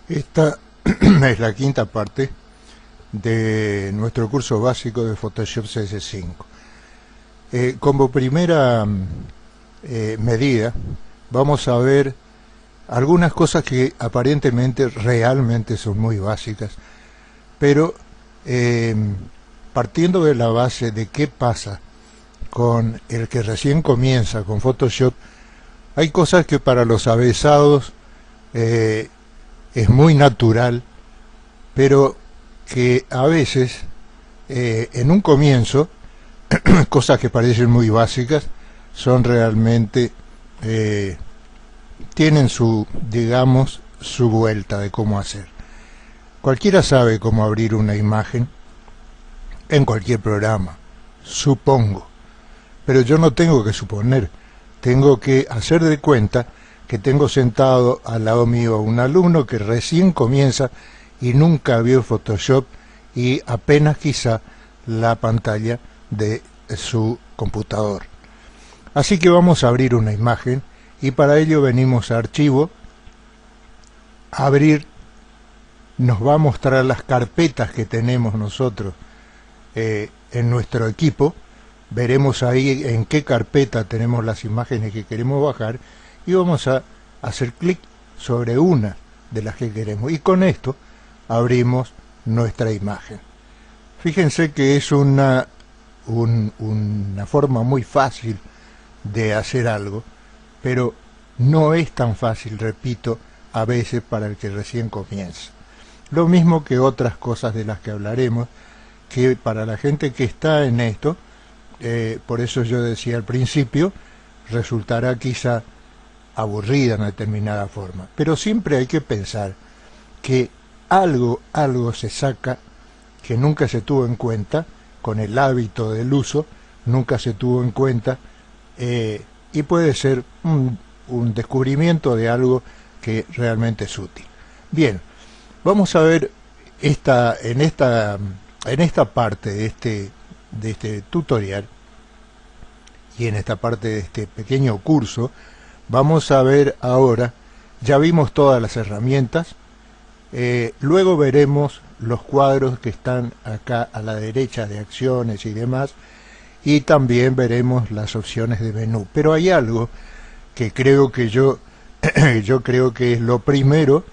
Esta es la quinta parte de nuestro curso básico de Photoshop CS5. Como primera medida, vamos a ver algunas cosas que aparentemente realmente son muy básicas, pero partiendo de la base de qué pasa con el que recién comienza con Photoshop, hay cosas que para los avesados es muy natural, pero que a veces en un comienzo cosas que parecen muy básicas son realmente tienen su, digamos, su vuelta de cómo hacer. Cualquiera sabe cómo abrir una imagen en cualquier programa, supongo, pero yo no tengo que suponer, tengo que hacer de cuenta que tengo sentado al lado mío a un alumno que recién comienza y nunca vio Photoshop y apenas quizá la pantalla de su computador. Así que vamos a abrir una imagen y para ello venimos a Archivo, Abrir, nos va a mostrar las carpetas que tenemos nosotros en nuestro equipo. Veremos ahí en qué carpeta tenemos las imágenes que queremos bajar y vamos a hacer clic sobre una de las que queremos y con esto abrimos nuestra imagen. Fíjense que es una forma muy fácil de hacer algo, pero no es tan fácil, repito, a veces para el que recién comienza. Lo mismo que otras cosas de las que hablaremos, que para la gente que está en esto, por eso yo decía al principio, resultará quizá aburrida en determinada forma, pero siempre hay que pensar que algo se saca que nunca se tuvo en cuenta, con el hábito del uso, nunca se tuvo en cuenta, y puede ser un descubrimiento de algo que realmente es útil. Bien, vamos a ver en esta parte de este tutorial y en esta parte de este pequeño curso, vamos a ver ahora, ya vimos todas las herramientas, luego veremos los cuadros que están acá a la derecha de acciones y demás, y también veremos las opciones de menú. Pero hay algo que creo que yo creo que es lo primero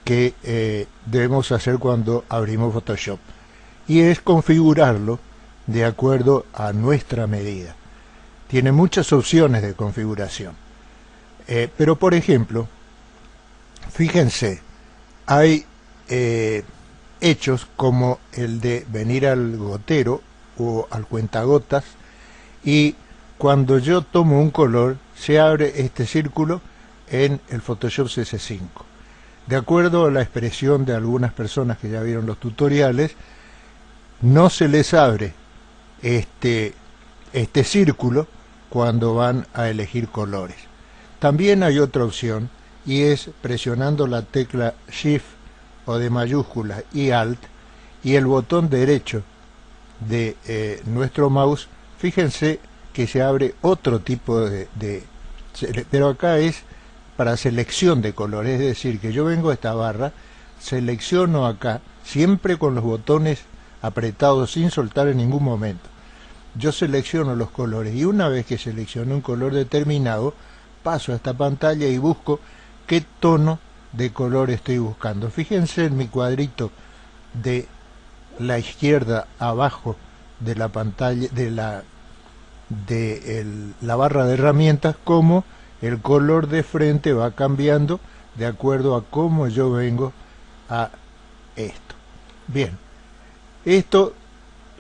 que debemos hacer cuando abrimos Photoshop, y es configurarlo de acuerdo a nuestra medida. Tiene muchas opciones de configuración, pero por ejemplo, fíjense, hay hechos como el de venir al gotero o al cuentagotas, y cuando yo tomo un color se abre este círculo en el Photoshop CS5. De acuerdo a la expresión de algunas personas que ya vieron los tutoriales, no se les abre este círculo cuando van a elegir colores. También hay otra opción, y es presionando la tecla Shift o de mayúscula y Alt y el botón derecho de nuestro mouse. Fíjense que se abre otro tipo pero acá es para selección de colores, es decir, que yo vengo a esta barra, selecciono acá, siempre con los botones apretados sin soltar en ningún momento. Yo selecciono los colores y una vez que selecciono un color determinado, paso a esta pantalla y busco qué tono de color estoy buscando. Fíjense en mi cuadrito de la izquierda abajo de la pantalla, de la barra de herramientas, como el color de frente va cambiando de acuerdo a cómo yo vengo a esto. Bien, esto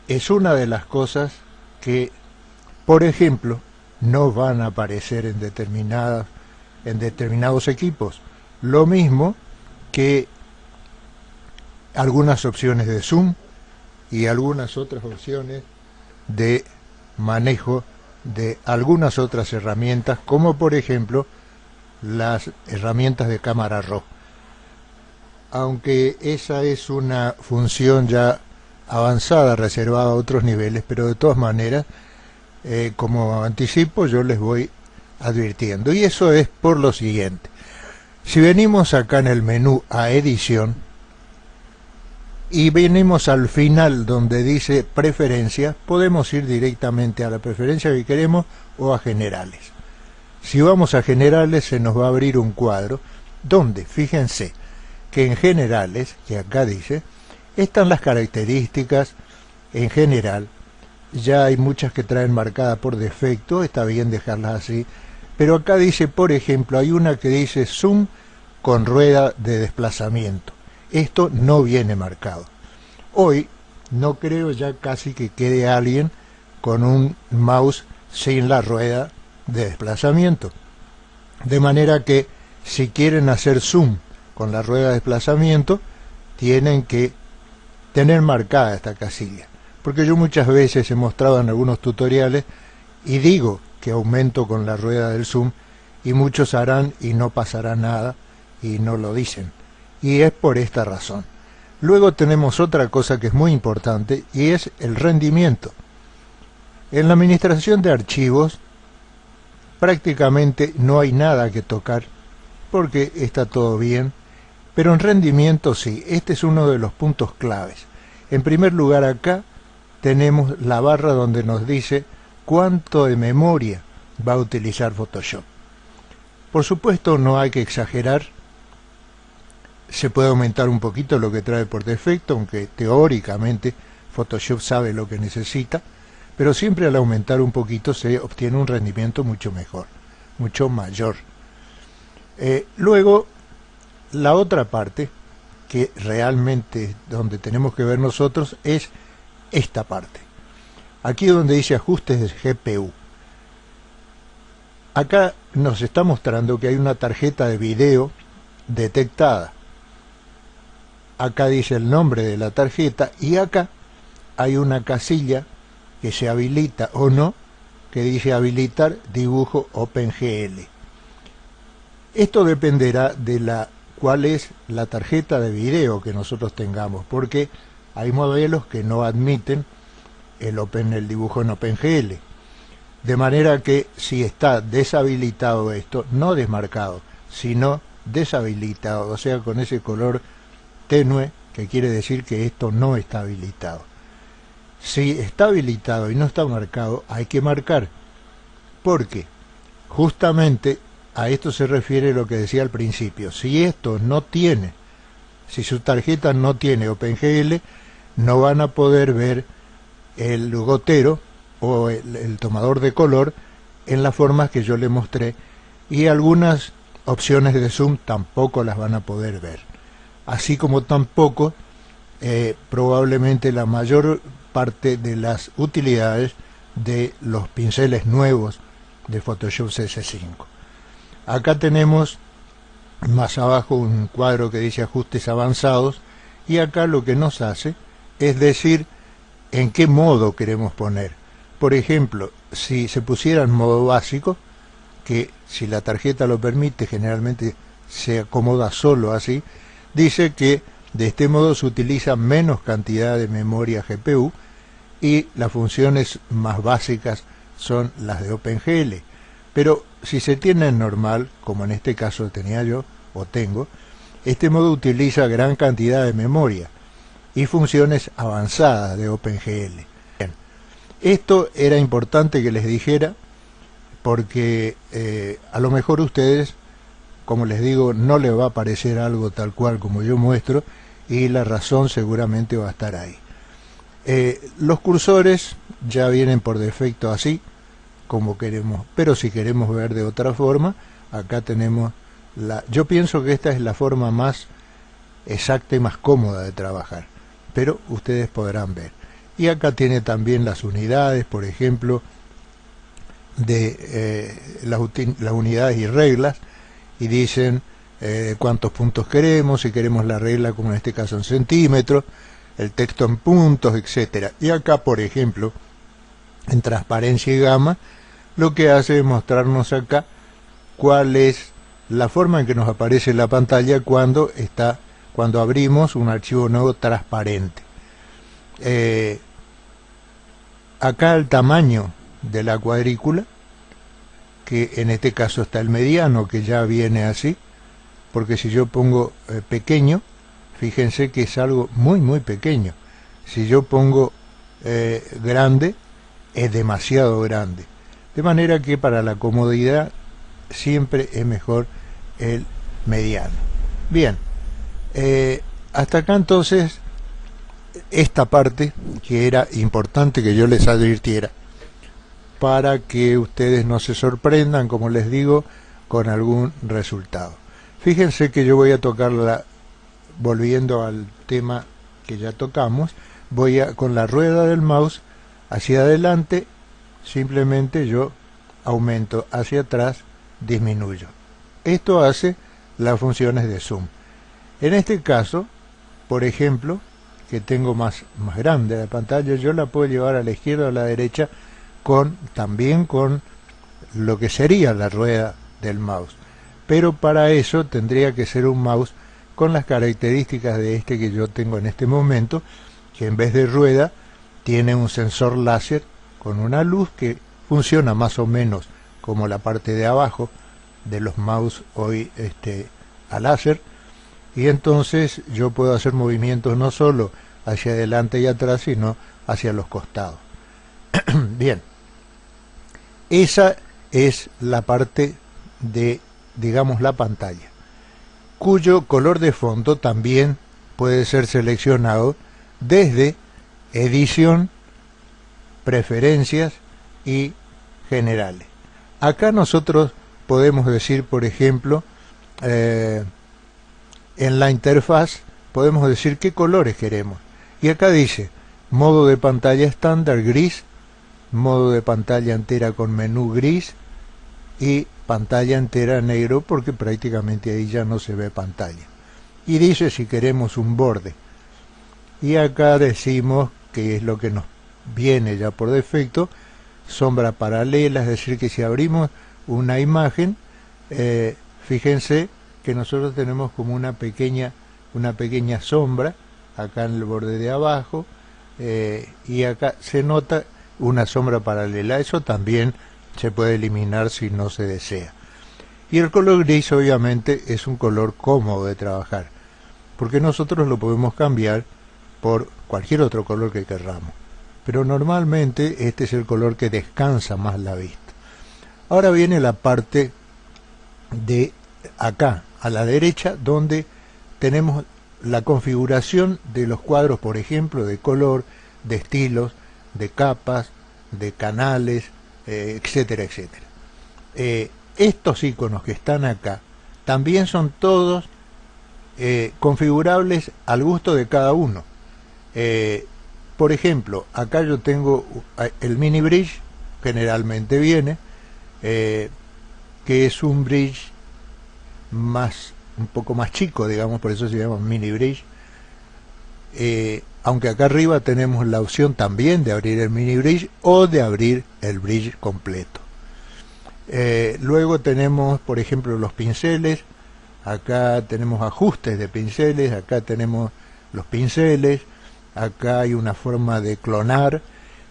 es una de las cosas que, por ejemplo, no van a aparecer en determinados equipos. Lo mismo que algunas opciones de zoom y algunas otras opciones de manejo de algunas otras herramientas, como por ejemplo las herramientas de cámara RAW. Aunque esa es una función ya avanzada, reservada a otros niveles, pero de todas maneras, como anticipo, yo les voy advirtiendo. Y eso es por lo siguiente. Si venimos acá en el menú a edición y venimos al final donde dice preferencias, podemos ir directamente a la preferencia que queremos o a generales. Si vamos a generales se nos va a abrir un cuadro donde, fíjense, que en generales, que acá dice, están las características en general. Ya hay muchas que traen marcada por defecto, está bien dejarlas así, pero acá dice, por ejemplo, hay una que dice zoom con rueda de desplazamiento. Esto no viene marcado. Hoy no creo ya casi que quede alguien con un mouse sin la rueda de desplazamiento. De manera que si quieren hacer zoom con la rueda de desplazamiento, tienen que tener marcada esta casilla. Porque yo muchas veces he mostrado en algunos tutoriales y digo que aumento con la rueda del zoom y muchos harán y no pasará nada y no lo dicen. Y es por esta razón. Luego tenemos otra cosa que es muy importante y es el rendimiento. En la administración de archivos prácticamente no hay nada que tocar porque está todo bien, pero en rendimiento sí, este es uno de los puntos claves. En primer lugar, acá tenemos la barra donde nos dice cuánto de memoria va a utilizar Photoshop. Por supuesto no hay que exagerar, se puede aumentar un poquito lo que trae por defecto, aunque teóricamente Photoshop sabe lo que necesita, pero siempre al aumentar un poquito se obtiene un rendimiento mucho mejor, mucho mayor. Luego, la otra parte, que realmente donde tenemos que ver nosotros, es esta parte. Aquí donde dice ajustes de GPU. Acá nos está mostrando que hay una tarjeta de video detectada. Acá dice el nombre de la tarjeta y acá hay una casilla que se habilita o no, que dice habilitar dibujo OpenGL. Esto dependerá de cuál es la tarjeta de video que nosotros tengamos, porque hay modelos que no admiten el dibujo en OpenGL. De manera que si está deshabilitado esto, no desmarcado, sino deshabilitado, o sea, con ese color tenue, que quiere decir que esto no está habilitado. Si está habilitado y no está marcado, hay que marcar, porque justamente a esto se refiere lo que decía al principio. Si esto no tiene, si su tarjeta no tiene OpenGL, no van a poder ver el gotero o el tomador de color en las formas que yo le mostré, y algunas opciones de zoom tampoco las van a poder ver, así como tampoco probablemente la mayor parte de las utilidades de los pinceles nuevos de Photoshop CS5. Acá tenemos más abajo un cuadro que dice ajustes avanzados, y acá lo que nos hace es decir en qué modo queremos poner. Por ejemplo, si se pusiera en modo básico, que si la tarjeta lo permite generalmente se acomoda solo así, dice que de este modo se utiliza menos cantidad de memoria GPU y las funciones más básicas son las de OpenGL. Pero si se tiene en normal, como en este caso tenía yo o tengo, este modo utiliza gran cantidad de memoria y funciones avanzadas de OpenGL. Bien. Esto era importante que les dijera porque a lo mejor ustedes, como les digo, no les va a aparecer algo tal cual como yo muestro, y la razón seguramente va a estar ahí. Los cursores ya vienen por defecto así, como queremos, pero si queremos ver de otra forma, acá tenemos yo pienso que esta es la forma más exacta y más cómoda de trabajar, pero ustedes podrán ver. Y acá tiene también las unidades, por ejemplo, de las unidades y reglas, y dicen cuántos puntos queremos, si queremos la regla como en este caso en centímetros, el texto en puntos, etcétera. Y acá, por ejemplo, en transparencia y gama, lo que hace es mostrarnos acá cuál es la forma en que nos aparece la pantalla cuando abrimos un archivo nuevo transparente. Acá el tamaño de la cuadrícula, que en este caso está el mediano, que ya viene así, porque si yo pongo pequeño, fíjense que es algo muy muy pequeño. Si yo pongo grande, es demasiado grande. De manera que para la comodidad siempre es mejor el mediano. Bien, hasta acá entonces esta parte que era importante que yo les advirtiera para que ustedes no se sorprendan, como les digo, con algún resultado. Fíjense que yo voy a tocarla, volviendo al tema que ya tocamos, voy a, con la rueda del mouse hacia adelante, simplemente yo aumento, hacia atrás disminuyo. Esto hace las funciones de zoom. En este caso, por ejemplo, que tengo más grande la pantalla, yo la puedo llevar a la izquierda o a la derecha también con lo que sería la rueda del mouse. Pero para eso tendría que ser un mouse con las características de este que yo tengo en este momento, que en vez de rueda tiene un sensor láser con una luz que funciona más o menos como la parte de abajo de los mouse hoy a láser, y entonces yo puedo hacer movimientos no solo hacia adelante y atrás, sino hacia los costados. Bien, esa es la parte de, digamos, la pantalla, cuyo color de fondo también puede ser seleccionado desde edición, preferencias y generales. Acá nosotros podemos decir, por ejemplo, en la interfaz podemos decir qué colores queremos, y acá dice modo de pantalla estándar gris, modo de pantalla entera con menú gris y pantalla entera negro, porque prácticamente ahí ya no se ve pantalla, y dice si queremos un borde, y acá decimos que es lo que nos viene ya por defecto, sombra paralela, es decir que si abrimos una imagen, fíjense que nosotros tenemos como una pequeña sombra acá en el borde de abajo, y acá se nota una sombra paralela. Eso también se puede eliminar si no se desea. Y el color gris obviamente es un color cómodo de trabajar, porque nosotros lo podemos cambiar por cualquier otro color que querramos, pero normalmente este es el color que descansa más la vista. Ahora viene la parte de acá a la derecha, donde tenemos la configuración de los cuadros, por ejemplo, de color, de estilos, de capas, de canales, etcétera, etcétera. Estos iconos que están acá también son todos configurables al gusto de cada uno. Por ejemplo, acá yo tengo el mini bridge, generalmente viene, que es un bridge un poco más chico, digamos, por eso se llama mini bridge. Aunque acá arriba tenemos la opción también de abrir el mini bridge o de abrir el bridge completo. Luego tenemos, por ejemplo, los pinceles. Acá tenemos ajustes de pinceles, acá tenemos los pinceles, acá hay una forma de clonar.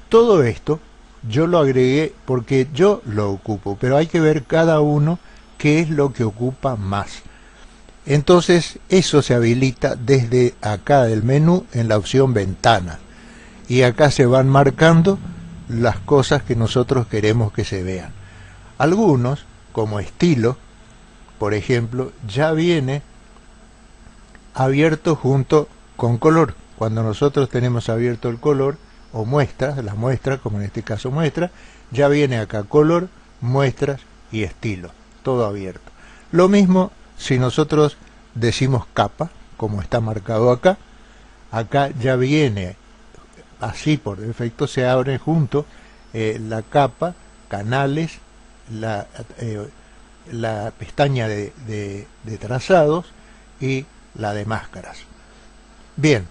Todo esto yo lo agregué porque yo lo ocupo, pero hay que ver cada uno qué es lo que ocupa más. Entonces eso se habilita desde acá del menú en la opción ventana, y acá se van marcando las cosas que nosotros queremos que se vean. Algunos, como estilo, por ejemplo, ya viene abierto junto con color. Cuando nosotros tenemos abierto el color o muestras, las muestras, como en este caso muestra, ya viene acá color, muestras y estilo, todo abierto. Lo mismo si nosotros decimos capa, como está marcado acá, acá ya viene así por defecto, se abren junto la capa, canales, la pestaña de trazados y la de máscaras. Bien,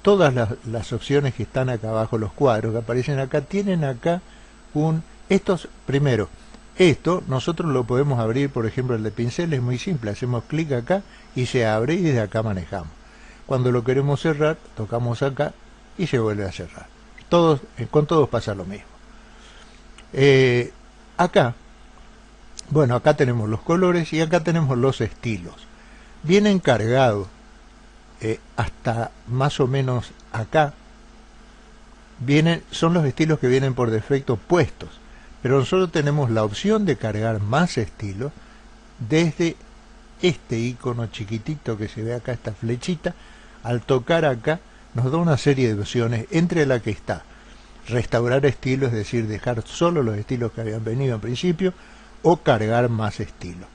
todas las opciones que están acá abajo, los cuadros que aparecen acá, tienen acá primero, esto nosotros lo podemos abrir, por ejemplo el de pincel es muy simple, hacemos clic acá y se abre y desde acá manejamos. Cuando lo queremos cerrar, tocamos acá y se vuelve a cerrar. Con todos pasa lo mismo. Acá Bueno, acá tenemos los colores y acá tenemos los estilos. Vienen cargados hasta más o menos acá. Son los estilos que vienen por defecto puestos, pero nosotros tenemos la opción de cargar más estilos desde este icono chiquitito que se ve acá, esta flechita. Al tocar acá nos da una serie de opciones, entre la que está restaurar estilos, es decir, dejar solo los estilos que habían venido al principio, o cargar más estilos.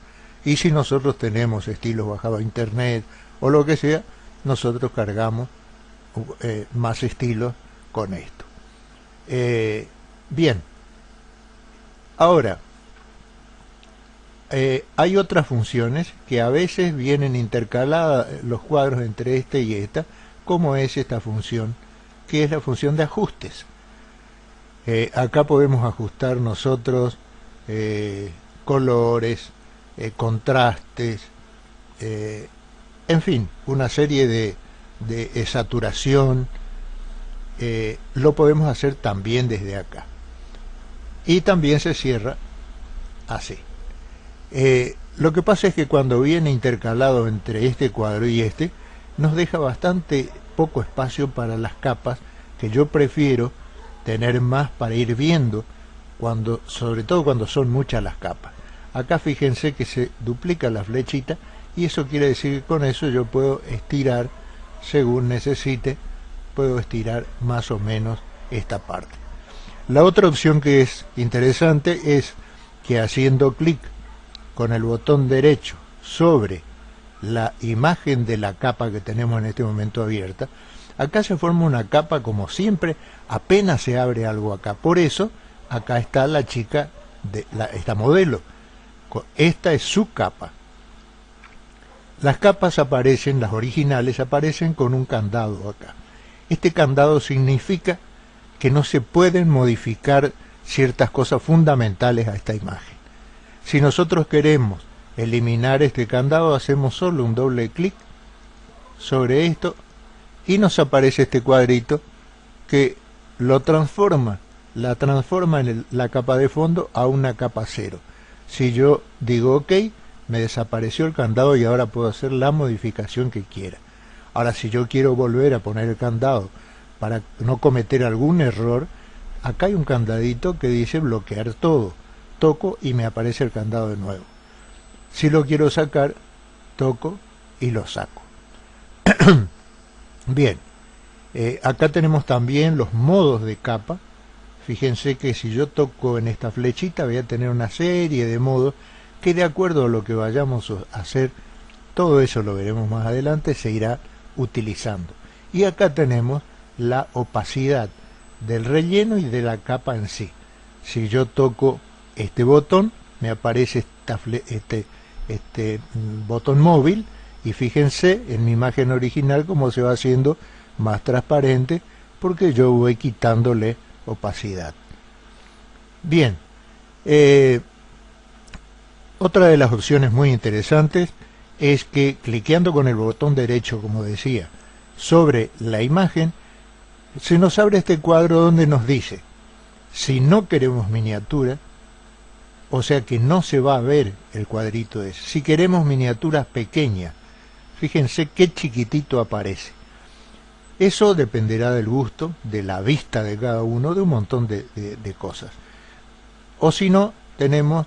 Y si nosotros tenemos estilos bajados a internet o lo que sea, nosotros cargamos más estilos con esto. Bien, ahora hay otras funciones que a veces vienen intercaladas los cuadros entre este y esta, como es esta función, que es la función de ajustes. Acá podemos ajustar nosotros colores, contrastes, en fin, una serie de saturación. Lo podemos hacer también desde acá. Y también se cierra así. Lo que pasa es que cuando viene intercalado entre este cuadro y este, nos deja bastante poco espacio para las capas, que yo prefiero tener más para ir viendo, sobre todo cuando son muchas las capas. Acá fíjense que se duplica la flechita, y eso quiere decir que con eso yo puedo estirar, según necesite, puedo estirar más o menos esta parte. La otra opción que es interesante es que haciendo clic con el botón derecho sobre la imagen de la capa que tenemos en este momento abierta, acá se forma una capa como siempre, apenas se abre algo acá. Por eso, acá está la chica, esta modelo. Esta es su capa. Las capas aparecen, las originales aparecen con un candado acá. Este candado significa que no se pueden modificar ciertas cosas fundamentales a esta imagen. Si nosotros queremos eliminar este candado, hacemos solo un doble clic sobre esto y nos aparece este cuadrito que lo transforma, la transforma en la capa de fondo a una capa cero. Si yo digo OK, me desapareció el candado y ahora puedo hacer la modificación que quiera. Ahora, si yo quiero volver a poner el candado para no cometer algún error, acá hay un candadito que dice bloquear todo. Toco y me aparece el candado de nuevo. Si lo quiero sacar, toco y lo saco. Bien, acá tenemos también los modos de capa. Fíjense que si yo toco en esta flechita voy a tener una serie de modos que, de acuerdo a lo que vayamos a hacer, todo eso lo veremos más adelante, se irá utilizando. Y acá tenemos la opacidad del relleno y de la capa en sí. Si yo toco este botón, me aparece este botón móvil, y fíjense en mi imagen original cómo se va haciendo más transparente, porque yo voy quitándole opacidad. Bien, otra de las opciones muy interesantes es que cliqueando con el botón derecho, como decía, sobre la imagen, se nos abre este cuadro donde nos dice, si no queremos miniatura, o sea que no se va a ver el cuadrito ese. Si queremos miniaturas pequeñas, fíjense qué chiquitito aparece. Eso dependerá del gusto, de la vista de cada uno, de un montón de cosas. O si no, tenemos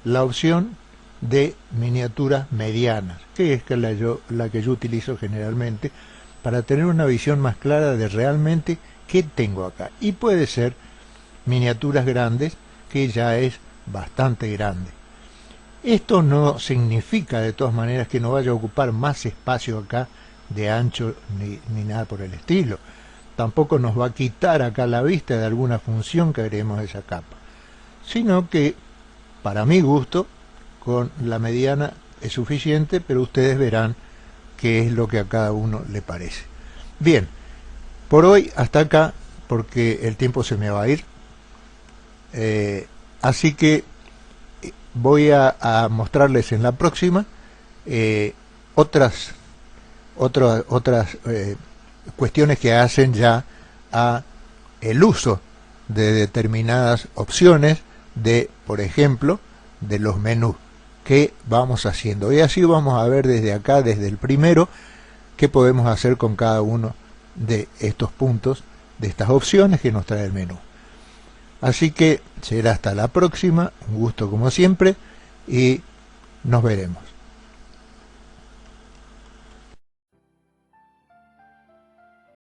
la opción de miniaturas medianas, que es la que yo utilizo generalmente, para tener una visión más clara de realmente qué tengo acá. Y puede ser miniaturas grandes, que ya es bastante grande. Esto no significa de todas maneras que no vaya a ocupar más espacio acá de ancho ni nada por el estilo. Tampoco nos va a quitar acá la vista de alguna función que agreguemos a esa capa, sino que para mi gusto con la mediana es suficiente, pero ustedes verán qué es lo que a cada uno le parece. Bien, por hoy hasta acá, porque el tiempo se me va a ir. Así que voy a mostrarles en la próxima otras cuestiones que hacen ya a el uso de determinadas opciones de, por ejemplo, de los menús que vamos haciendo. Y así vamos a ver desde acá, desde el primero, qué podemos hacer con cada uno de estos puntos, de estas opciones que nos trae el menú. Así que será hasta la próxima, un gusto como siempre, y nos veremos.